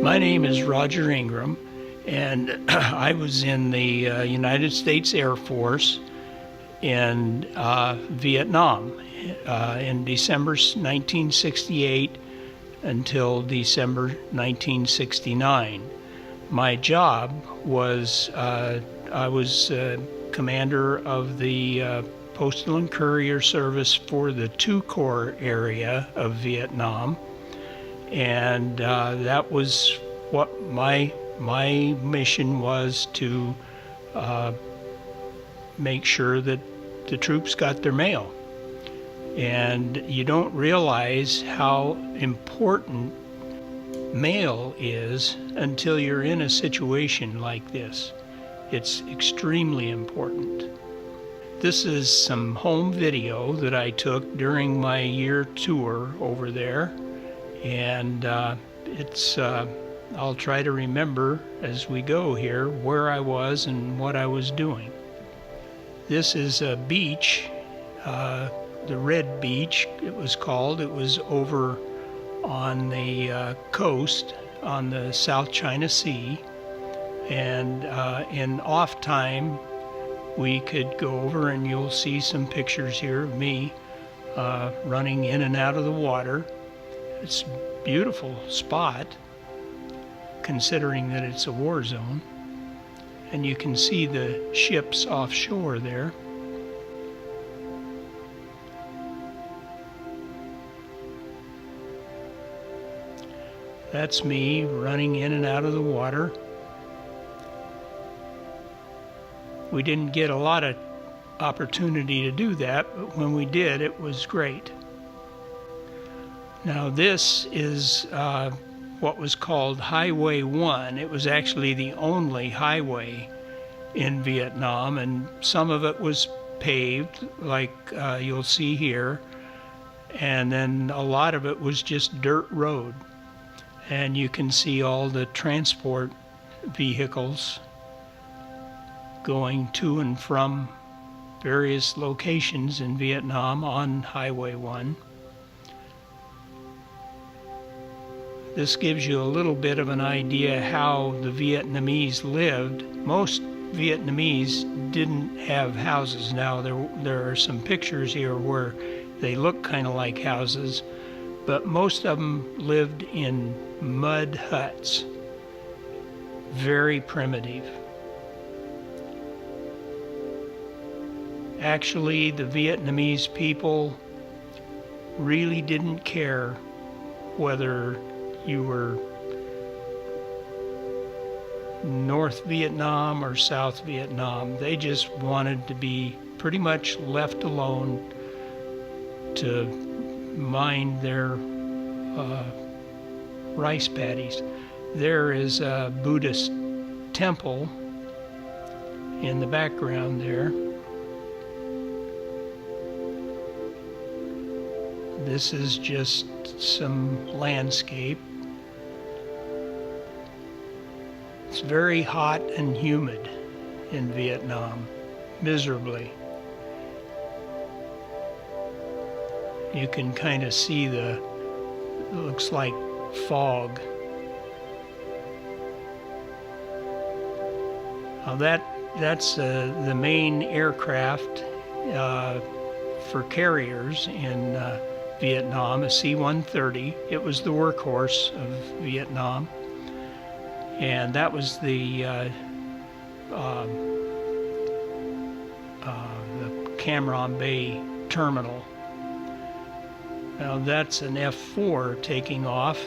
My name is Roger Ingram, and I was in the United States Air Force in Vietnam in December 1968 until December 1969. My job was, I was commander of the Postal and Courier Service for the 2 Corps area of Vietnam, and that was what my mission was, to make sure that the troops got their mail. And you don't realize how important mail is until you're in a situation like this. It's extremely important. This is some home video that I took during my year tour over there, and I'll try to remember as we go here where I was and what I was doing. This is a beach, the Red Beach it was called. It was over on the coast on the South China Sea, and in off time we could go over, and you'll see some pictures here of me running in and out of the water. It's a beautiful spot considering that it's a war zone, and you can see the ships offshore there. That's me running in and out of the water. We didn't get a lot of opportunity to do that, but when we did, it was great. Now this is what was called Highway 1. It was actually the only highway in Vietnam, and some of it was paved, like you'll see here, and then a lot of it was just dirt road. And you can see all the transport vehicles going to and from various locations in Vietnam on Highway 1. This gives you a little bit of an idea how the Vietnamese lived. Most Vietnamese didn't have houses. Now there are some pictures here where they look kind of like houses, but most of them lived in mud huts. Very primitive. Actually, the Vietnamese people really didn't care whether you were North Vietnam or South Vietnam. They just wanted to be pretty much left alone to mind their rice paddies. There is a Buddhist temple in the background there. This is just some landscape. It's very hot and humid in Vietnam, miserably. You can kind of see it looks like fog. Now that's the main aircraft for carriers in Vietnam, a C-130. It was the workhorse of Vietnam, and that was the Cam Ranh Bay terminal. Now that's an F-4 taking off.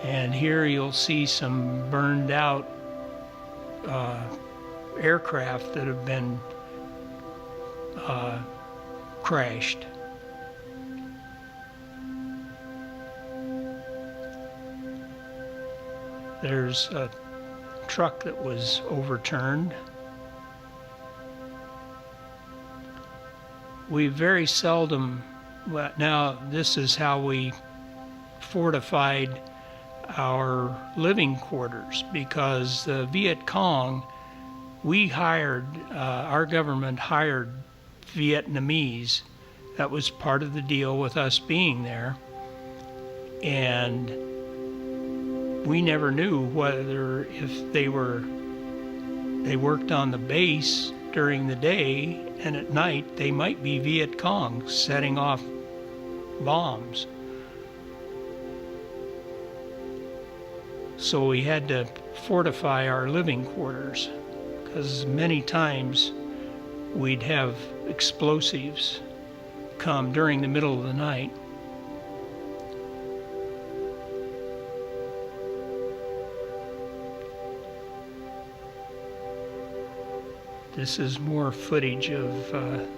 And here you'll see some burned out aircraft that have been crashed. There's a truck that was overturned. We very seldom, well, now this is how we fortified our living quarters, because the Viet Cong, our government hired Vietnamese That was part of the deal with us being there. And we never knew whether if they worked on the base during the day, and at night they might be Viet Cong setting off bombs. So we had to fortify our living quarters, because many times we'd have explosives come during the middle of the night. This is more footage of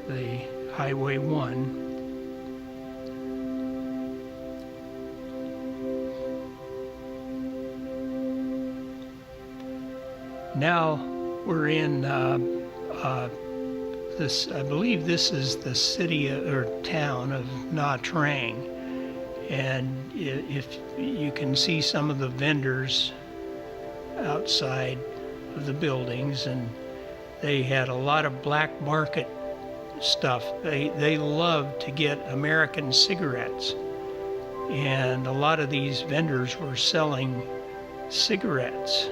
the Highway 1. Now we're in this, I believe this is the city or town of Nha Trang, and if you can see some of the vendors outside of the buildings, and they had a lot of black market stuff. They loved to get American cigarettes, and a lot of these vendors were selling cigarettes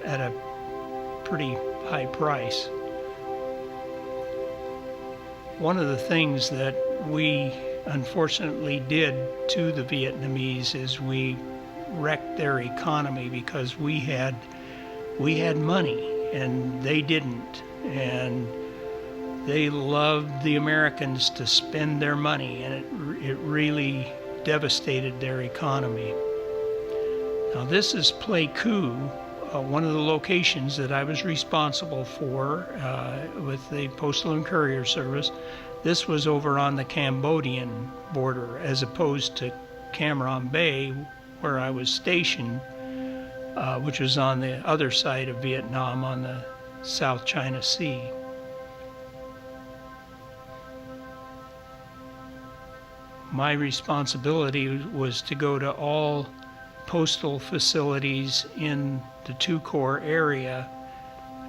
at a pretty high price. One of the things that we unfortunately did to the Vietnamese is we wrecked their economy, because we had money and they didn't, and they loved the Americans to spend their money, and it really devastated their economy. Now this is Pleiku, one of the locations that I was responsible for with the Postal and Courier Service. This was over on the Cambodian border, as opposed to Cam Ranh Bay, where I was stationed, which was on the other side of Vietnam, on the South China Sea. My responsibility was to go to all postal facilities in the two corps area,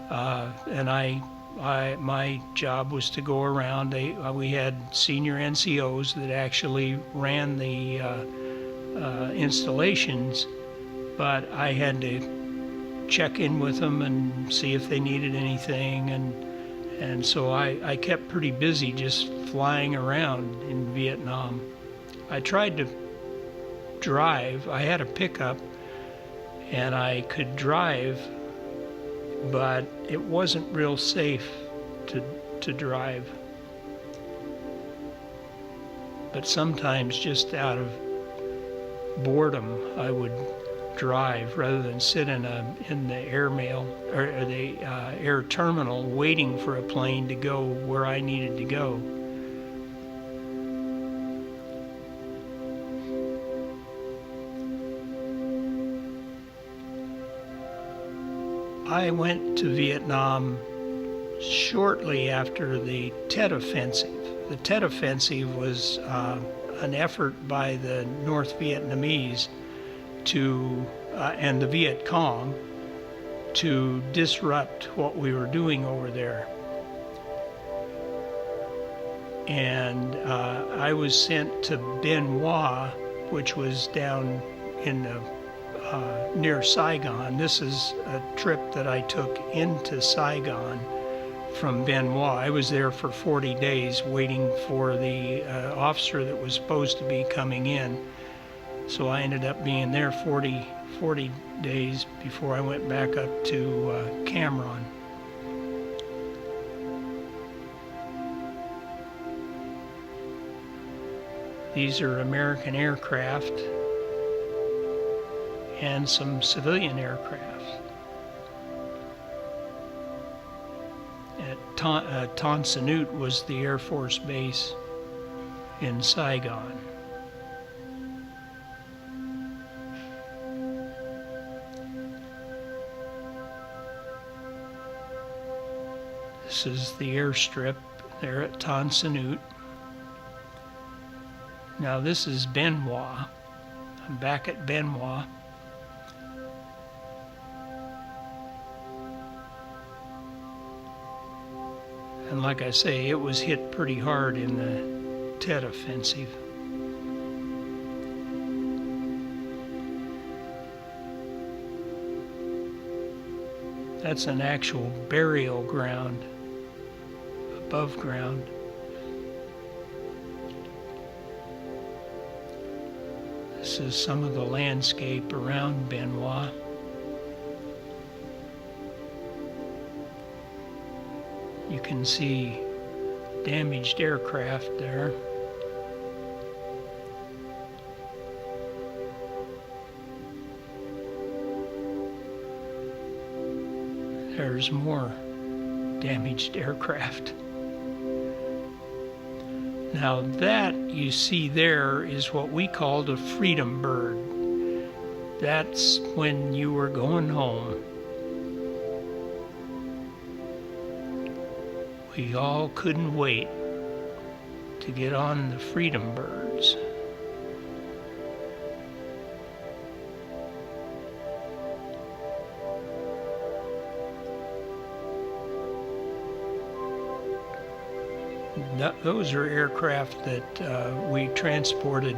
and my job was to go around. We had senior NCOs that actually ran the installations, but I had to check in with them and see if they needed anything, and so I kept pretty busy just flying around in Vietnam. I tried to drive. I had a pickup and I could drive, but it wasn't real safe to drive. But sometimes, just out of boredom, I would drive rather than sit in the airmail or the air terminal waiting for a plane to go where I needed to go. I went to Vietnam shortly after the Tet Offensive. The Tet Offensive was an effort by the North Vietnamese and the Viet Cong to disrupt what we were doing over there. And I was sent to Bien Hoa, which was down in the near Saigon. This is a trip that I took into Saigon from Bien Hoa. I was there for 40 days waiting for the officer that was supposed to be coming in. So I ended up being there 40 days before I went back up to Cam Ranh. These are American aircraft and some civilian aircraft. At Tan Son Nhut was the Air Force base in Saigon. This is the airstrip there at Tan Son Nhut. Now this is Bien Hoa. I'm back at Bien Hoa. And like I say, it was hit pretty hard in the Tet Offensive. That's an actual burial ground, above ground. This is some of the landscape around Benoit. You can see damaged aircraft there. There's more damaged aircraft. Now that you see there is what we called a freedom bird. That's when you were going home. We all couldn't wait to get on the freedom birds. Those are aircraft that we transported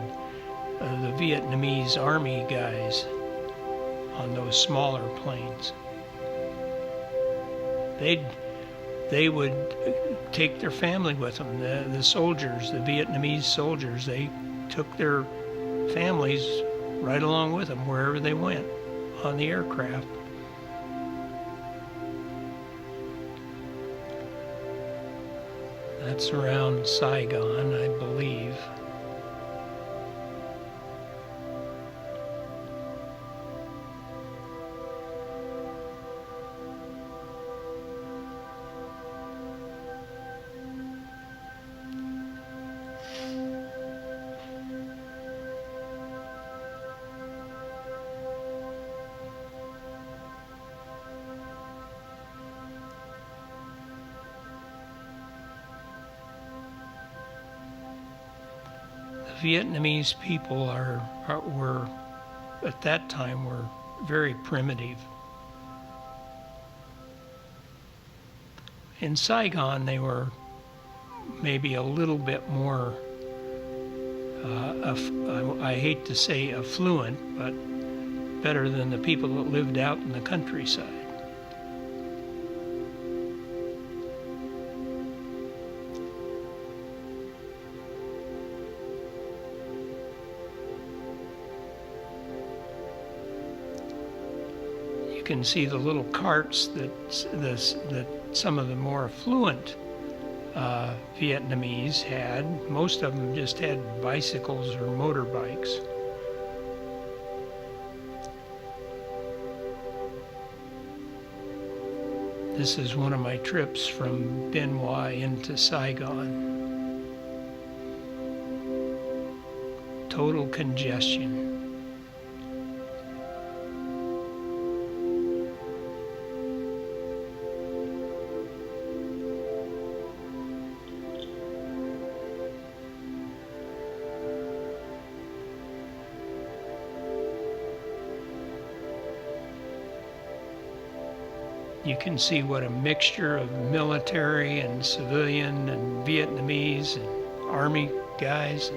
the Vietnamese Army guys on those smaller planes. They would take their family with them. The soldiers, the Vietnamese soldiers, they took their families right along with them wherever they went on the aircraft. That's around Saigon, I believe. Vietnamese people were at that time were very primitive. In Saigon, they were maybe a little bit more, I hate to say affluent, but better than the people that lived out in the countryside. You can see the little carts that some of the more affluent Vietnamese had. Most of them just had bicycles or motorbikes. This is one of my trips from Benoit into Saigon. Total congestion. You can see what a mixture of military and civilian and Vietnamese and army guys.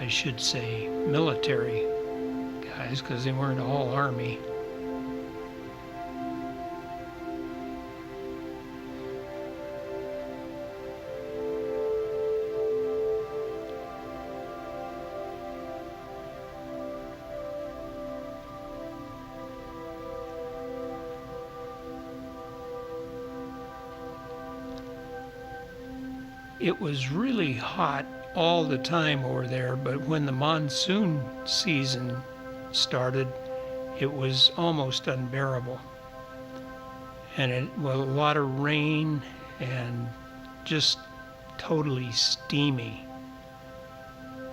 I should say military guys, because they weren't all army. It was really hot all the time over there, but when the monsoon season started, it was almost unbearable. And it was a lot of rain and just totally steamy.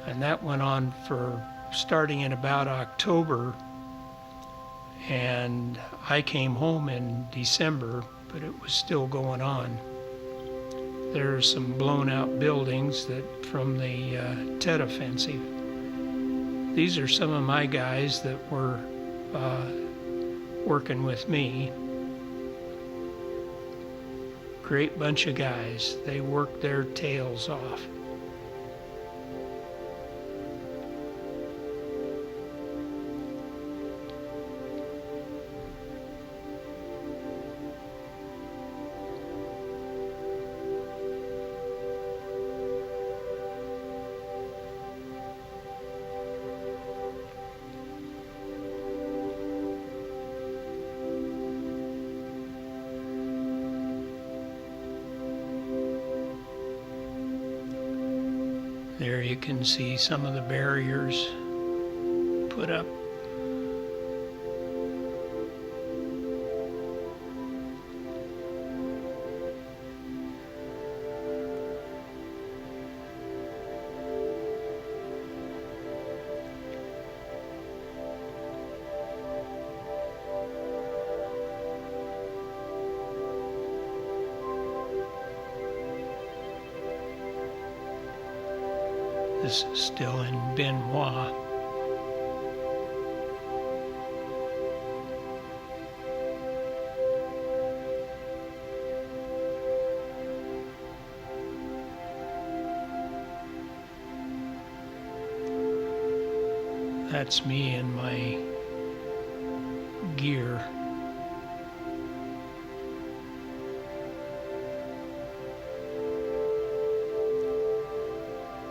And that went on for starting in about October and I came home in December, but it was still going on. There are some blown out buildings that from the Tet Offensive. These are some of my guys that were working with me. Great bunch of guys. They worked their tails off. There you can see some of the barriers put up. This is still in Benoit. That's me in my gear.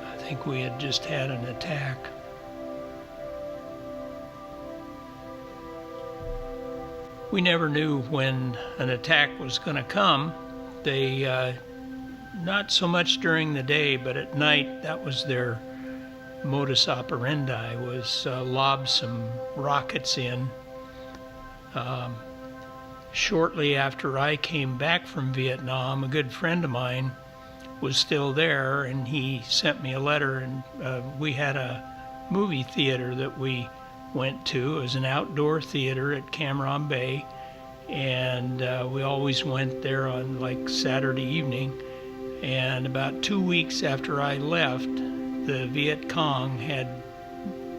I think we had just had an attack. We never knew when an attack was going to come. They, not so much during the day, but at night, that was their modus operandi, was lob some rockets in. Shortly after I came back from Vietnam, a good friend of mine was still there, and he sent me a letter, and we had a movie theater that we went to. It was an outdoor theater at Cam Ranh Bay, and we always went there on like Saturday evening. And about 2 weeks after I left, the Viet Cong had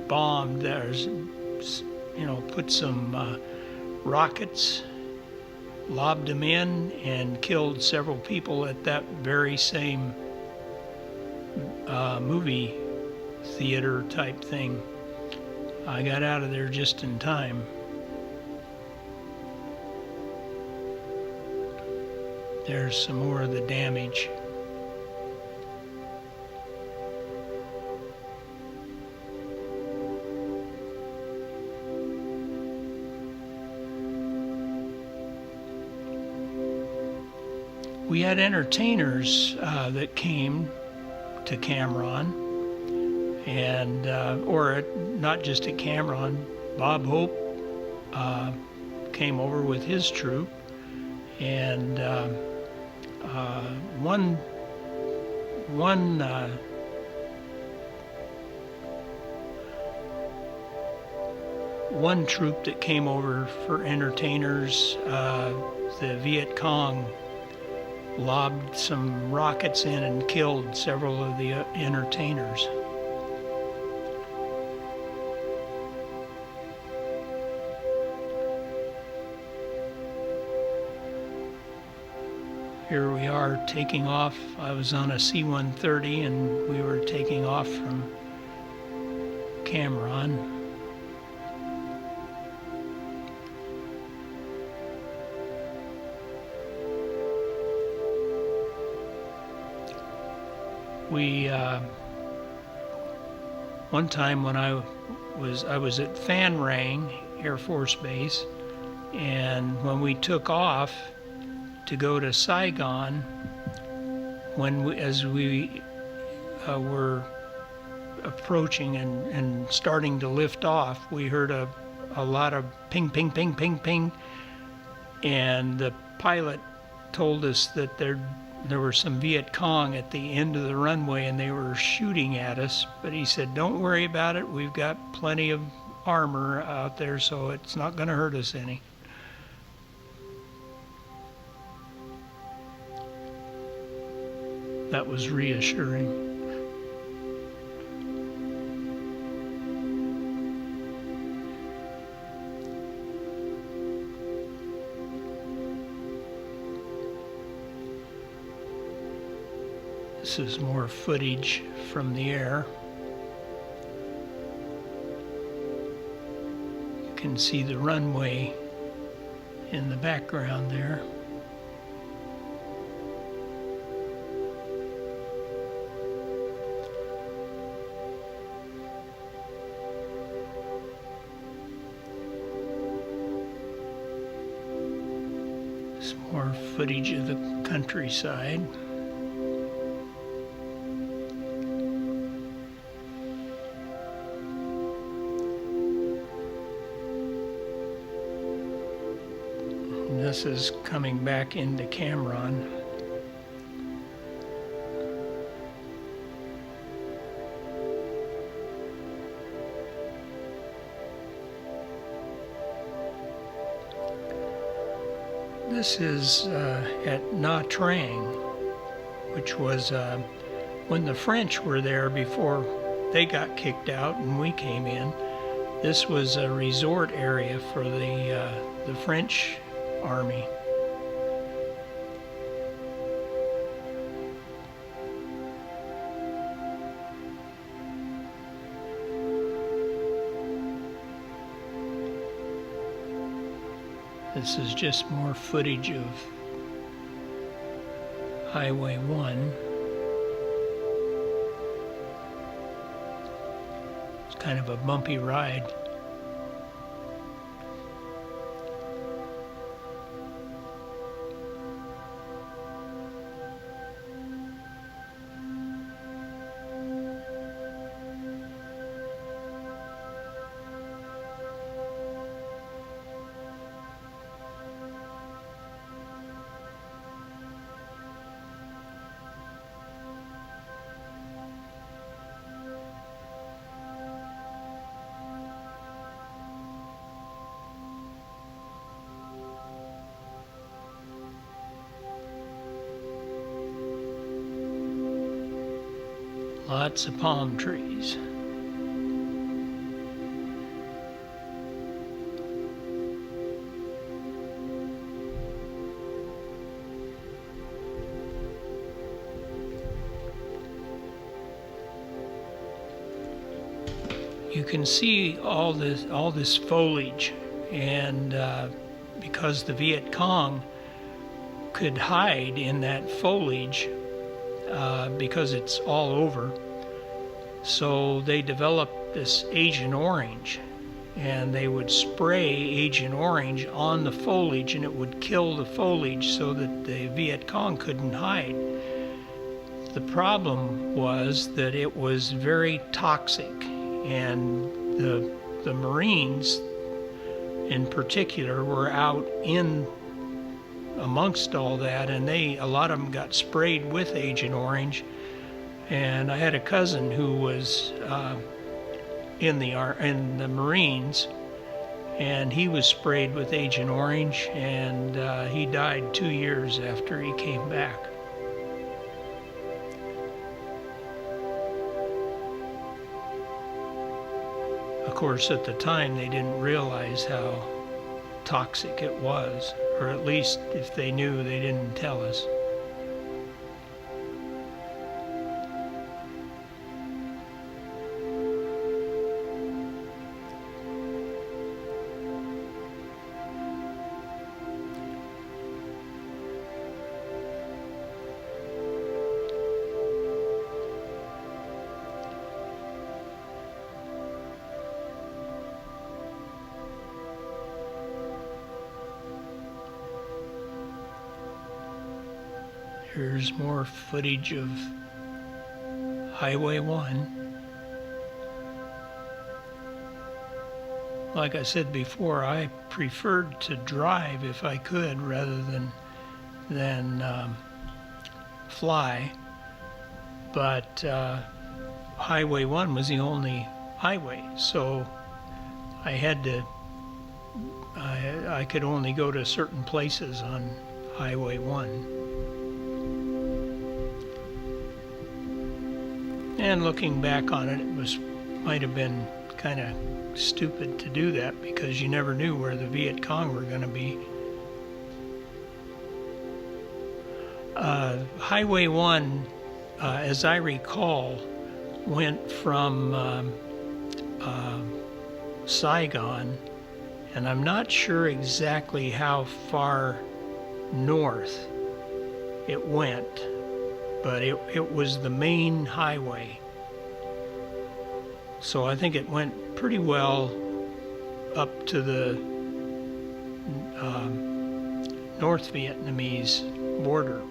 bombed, put some rockets, lobbed them in, and killed several people at that very same movie theater type thing. I got out of there just in time. There's some more of the damage. We had entertainers that came to Cam Ranh, and or not just at Cam Ranh. Bob Hope came over with his troupe, and one troupe that came over for entertainers, the Viet Cong lobbed some rockets in and killed several of the entertainers. Here we are taking off. I was on a C-130 and we were taking off from Cam Ranh. We one time when I was at Phan Rang Air Force Base, and when we took off to go to Saigon, as we were approaching and starting to lift off, we heard a lot of ping, ping, ping, ping, ping, and the pilot told us that there were some Viet Cong at the end of the runway and they were shooting at us, but he said, "Don't worry about it, we've got plenty of armor out there, so it's not going to hurt us any. That was reassuring. This is more footage from the air. You can see the runway in the background there. Some more footage of the countryside. This is coming back into Cameron. This is at Nha Trang, which was when the French were there before they got kicked out and we came in. This was a resort area for the French Army. This is just more footage of Highway 1. It's kind of a bumpy ride. Lots of palm trees. You can see all this foliage, and because the Viet Cong could hide in that foliage because it's all over, so they developed this Agent Orange, and they would spray Agent Orange on the foliage and it would kill the foliage so that the Viet Cong couldn't hide. The problem was that it was very toxic, and the Marines in particular were out in amongst all that, and a lot of them got sprayed with Agent Orange. And I had a cousin who was in the Marines, and he was sprayed with Agent Orange, and he died 2 years after he came back. Of course, at the time they didn't realize how toxic it was, or at least if they knew, they didn't tell us. Here's more footage of Highway 1. Like I said before, I preferred to drive if I could rather than fly. But Highway 1 was the only highway, so I had to, I could only go to certain places on Highway 1. And looking back on it, might have been kind of stupid to do that because you never knew where the Viet Cong were going to be. Highway 1, as I recall, went from Saigon, and I'm not sure exactly how far north it went, but it was the main highway. So I think it went pretty well up to the North Vietnamese border.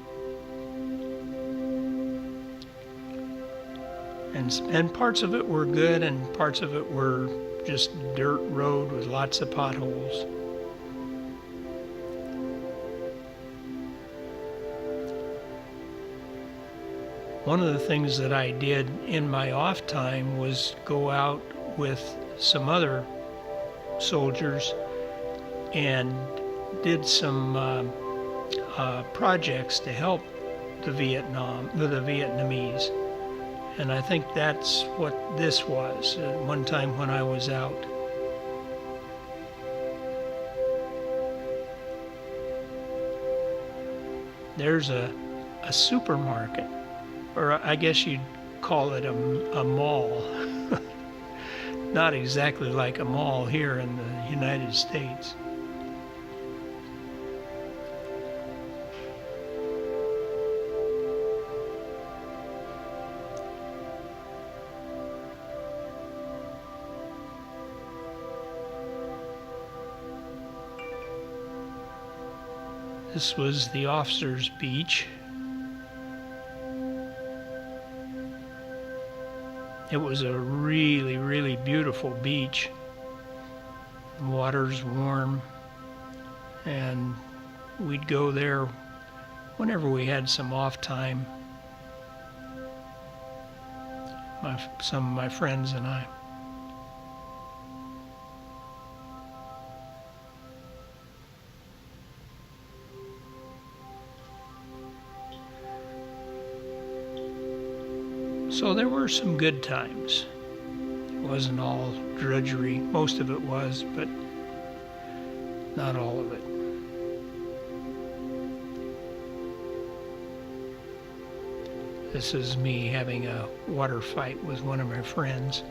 And parts of it were good, and parts of it were just dirt road with lots of potholes. One of the things that I did in my off time was go out with some other soldiers and did some projects to help the Vietnamese. And I think that's what this was one time when I was out. There's a supermarket, or I guess you'd call it a mall. Not exactly like a mall here in the United States. This was the officers' beach. It was a really, really beautiful beach. The water's warm, and we'd go there whenever we had some off time. Some of my friends and I. So there were some good times. It wasn't all drudgery. Most of it was, but not all of it. This is me having a water fight with one of my friends.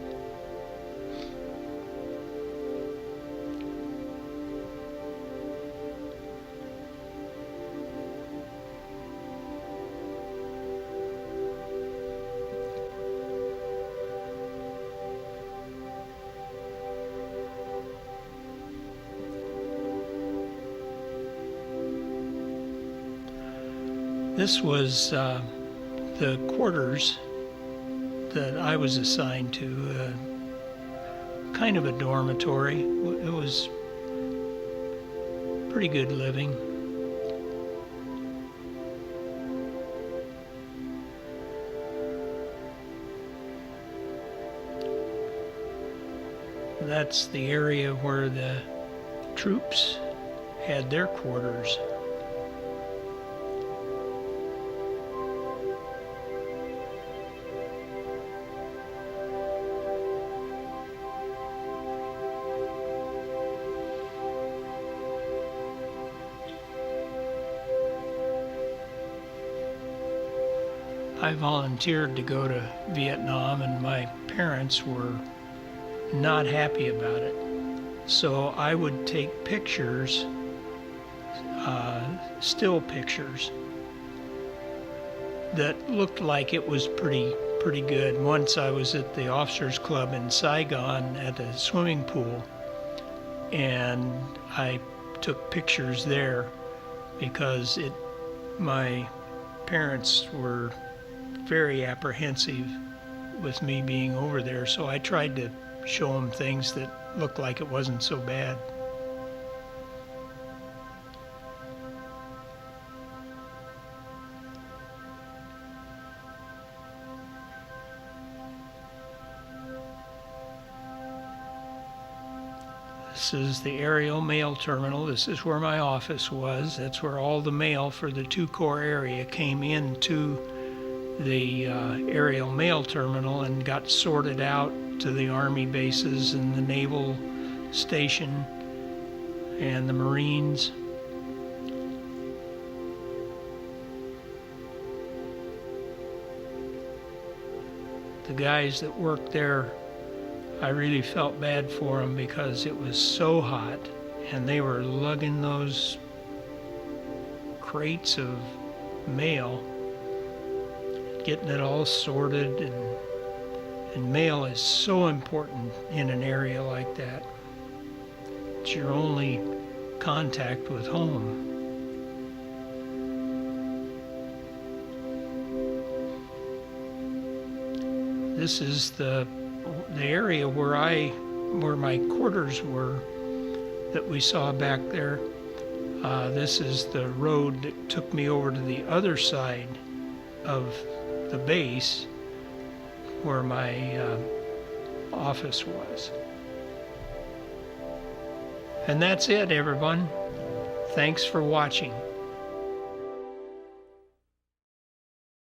This was the quarters that I was assigned to, kind of a dormitory. It was pretty good living. That's the area where the troops had their quarters. I volunteered to go to Vietnam, and my parents were not happy about it. So I would take pictures, still pictures, that looked like it was pretty good. Once I was at the officers club in Saigon at a swimming pool, and I took pictures there because my parents were very apprehensive with me being over there, so I tried to show them things that looked like it wasn't so bad. This is the aerial mail terminal. This is where my office was. That's where all the mail for the 2-Corps area came into the aerial mail terminal and got sorted out to the Army bases and the Naval Station and the Marines. The guys that worked there, I really felt bad for them because it was so hot and they were lugging those crates of mail, getting it all sorted, and mail is so important in an area like that. It's your only contact with home. This is the area where my quarters were that we saw back there. This is the road that took me over to the other side of the base where my office was. And that's it, everyone. Thanks for watching.